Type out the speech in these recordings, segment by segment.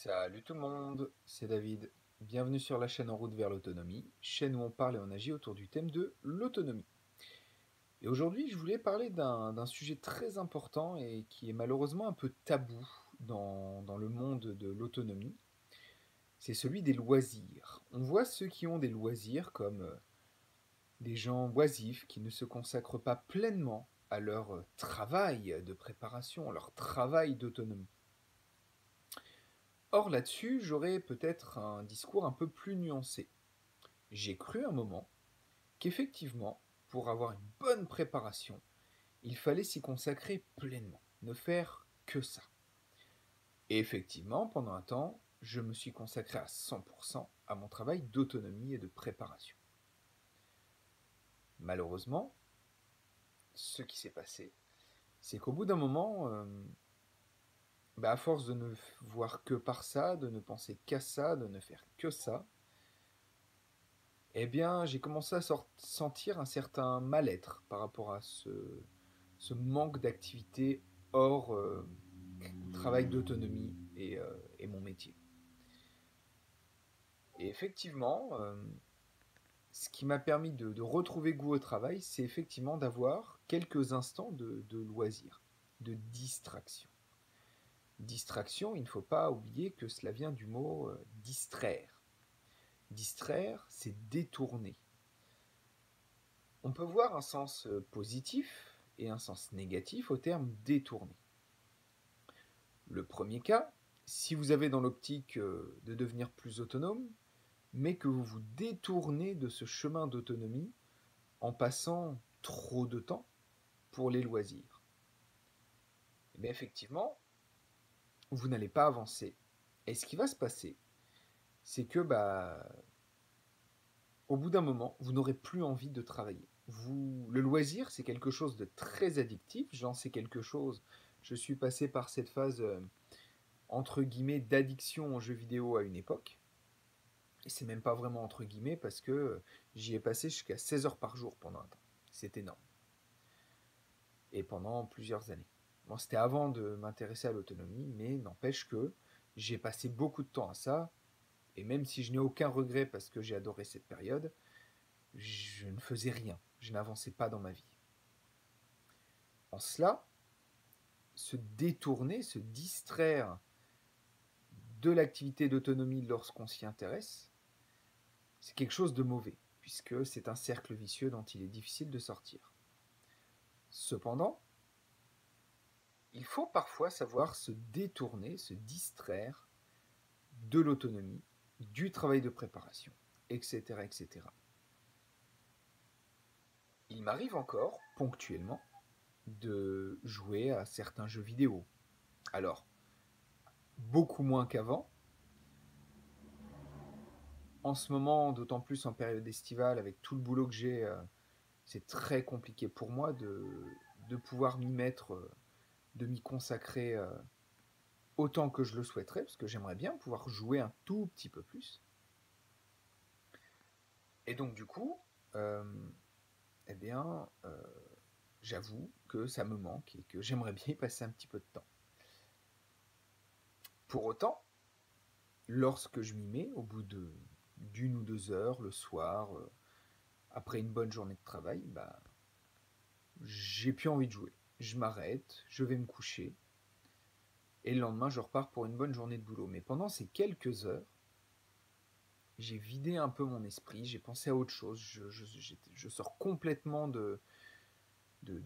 Salut tout le monde, c'est David. Bienvenue sur la chaîne En route vers l'autonomie, chaîne où on parle et on agit autour du thème de l'autonomie. Et aujourd'hui, je voulais parler d'un sujet très important et qui est malheureusement un peu tabou dans le monde de l'autonomie. C'est celui des loisirs. On voit ceux qui ont des loisirs comme des gens oisifs qui ne se consacrent pas pleinement à leur travail de préparation, leur travail d'autonomie. Or là-dessus, j'aurais peut-être un discours un peu plus nuancé. J'ai cru un moment qu'effectivement, pour avoir une bonne préparation, il fallait s'y consacrer pleinement, ne faire que ça. Et effectivement, pendant un temps, je me suis consacré à 100% à mon travail d'autonomie et de préparation. Malheureusement, ce qui s'est passé, c'est qu'au bout d'un moment, à force de ne voir que par ça, de ne penser qu'à ça, de ne faire que ça, eh bien, j'ai commencé à sentir un certain mal-être par rapport à ce manque d'activité hors travail d'autonomie et mon métier. Et effectivement, ce qui m'a permis de retrouver goût au travail, c'est effectivement d'avoir quelques instants de loisir, de distraction. Distraction, il ne faut pas oublier que cela vient du mot distraire. Distraire, c'est détourner. On peut voir un sens positif et un sens négatif au terme détourner. Le premier cas, si vous avez dans l'optique de devenir plus autonome, mais que vous vous détournez de ce chemin d'autonomie en passant trop de temps pour les loisirs. Et bien effectivement, vous n'allez pas avancer. Et ce qui va se passer, c'est que au bout d'un moment, vous n'aurez plus envie de travailler. Le loisir, c'est quelque chose de très addictif. J'en sais quelque chose. Je suis passé par cette phase entre guillemets d'addiction aux jeux vidéo à une époque. Et c'est même pas vraiment entre guillemets parce que j'y ai passé jusqu'à 16 heures par jour pendant un temps. C'est énorme. Et pendant plusieurs années. Bon, c'était avant de m'intéresser à l'autonomie, mais n'empêche que j'ai passé beaucoup de temps à ça. Et même si je n'ai aucun regret parce que j'ai adoré cette période, je ne faisais rien. Je n'avançais pas dans ma vie. En cela, se détourner, se distraire de l'activité d'autonomie lorsqu'on s'y intéresse, c'est quelque chose de mauvais, puisque c'est un cercle vicieux dont il est difficile de sortir. Cependant, il faut parfois savoir se détourner, se distraire de l'autonomie, du travail de préparation, etc., etc. Il m'arrive encore, ponctuellement, de jouer à certains jeux vidéo. Alors, beaucoup moins qu'avant. En ce moment, d'autant plus en période estivale, avec tout le boulot que j'ai, c'est très compliqué pour moi de pouvoir m'y mettre, de m'y consacrer autant que je le souhaiterais, parce que j'aimerais bien pouvoir jouer un tout petit peu plus. Et donc du coup, euh, eh bien, j'avoue que ça me manque et que j'aimerais bien y passer un petit peu de temps. Pour autant, lorsque je m'y mets, au bout d'une ou deux heures le soir, après une bonne journée de travail, j'ai plus envie de jouer. Je m'arrête, je vais me coucher, et le lendemain, je repars pour une bonne journée de boulot. Mais pendant ces quelques heures, j'ai vidé un peu mon esprit, j'ai pensé à autre chose, je sors complètement de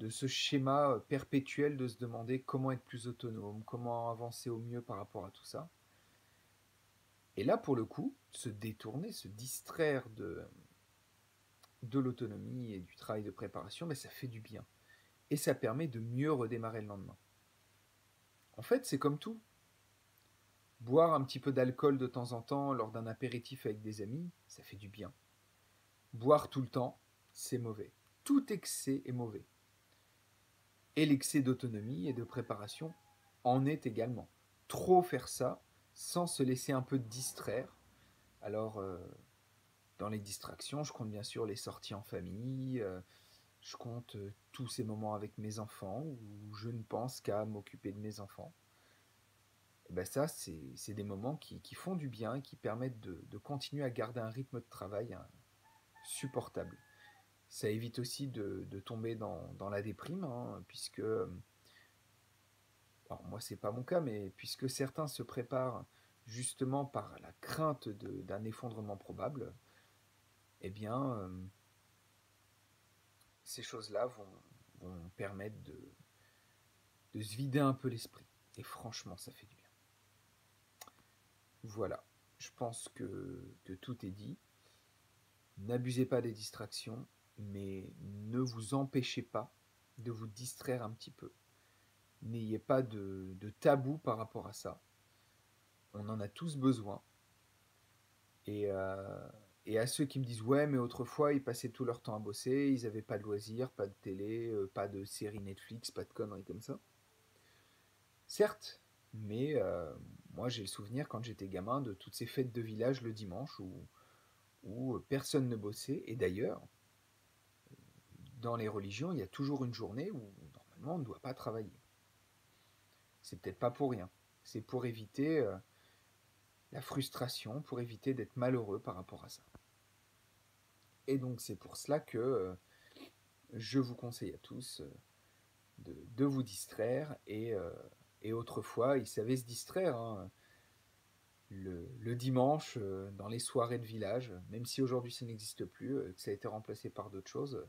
ce schéma perpétuel de se demander comment être plus autonome, comment avancer au mieux par rapport à tout ça. Et là, pour le coup, se détourner, se distraire de l'autonomie et du travail de préparation, ça fait du bien. Et ça permet de mieux redémarrer le lendemain. En fait, c'est comme tout. Boire un petit peu d'alcool de temps en temps lors d'un apéritif avec des amis, ça fait du bien. Boire tout le temps, c'est mauvais. Tout excès est mauvais. Et l'excès d'autonomie et de préparation en est également. Trop faire ça sans se laisser un peu distraire. Alors, dans les distractions, je compte bien sûr les sorties en famille, je compte tous ces moments avec mes enfants où je ne pense qu'à m'occuper de mes enfants. et ben ça, c'est des moments qui font du bien et qui permettent de continuer à garder un rythme de travail supportable. Ça évite aussi de tomber dans la déprime, hein, puisque, alors moi c'est pas mon cas, mais puisque certains se préparent justement par la crainte d'un effondrement probable, eh bien, ces choses-là vont permettre de se vider un peu l'esprit. Et franchement, ça fait du bien. Voilà, je pense que tout est dit. N'abusez pas des distractions, mais ne vous empêchez pas de vous distraire un petit peu. N'ayez pas de tabou par rapport à ça. On en a tous besoin. Et, euh, et à ceux qui me disent ouais mais autrefois ils passaient tout leur temps à bosser, ils n'avaient pas de loisirs, pas de télé, pas de séries Netflix, pas de conneries comme ça. Certes, mais moi j'ai le souvenir quand j'étais gamin de toutes ces fêtes de village le dimanche où personne ne bossait. Et d'ailleurs, dans les religions, il y a toujours une journée où normalement on ne doit pas travailler. C'est peut-être pas pour rien. C'est pour éviter la frustration, pour éviter d'être malheureux par rapport à ça. Et donc c'est pour cela que je vous conseille à tous de vous distraire. Et autrefois, ils savaient se distraire, hein. Le dimanche, dans les soirées de village, même si aujourd'hui ça n'existe plus, que ça a été remplacé par d'autres choses,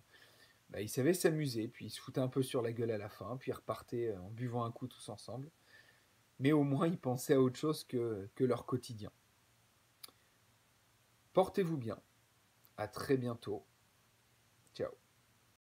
bah, ils savaient s'amuser, puis ils se foutaient un peu sur la gueule à la fin, puis ils repartaient en buvant un coup tous ensemble. Mais au moins, ils pensaient à autre chose que leur quotidien. Portez-vous bien. À très bientôt. Ciao.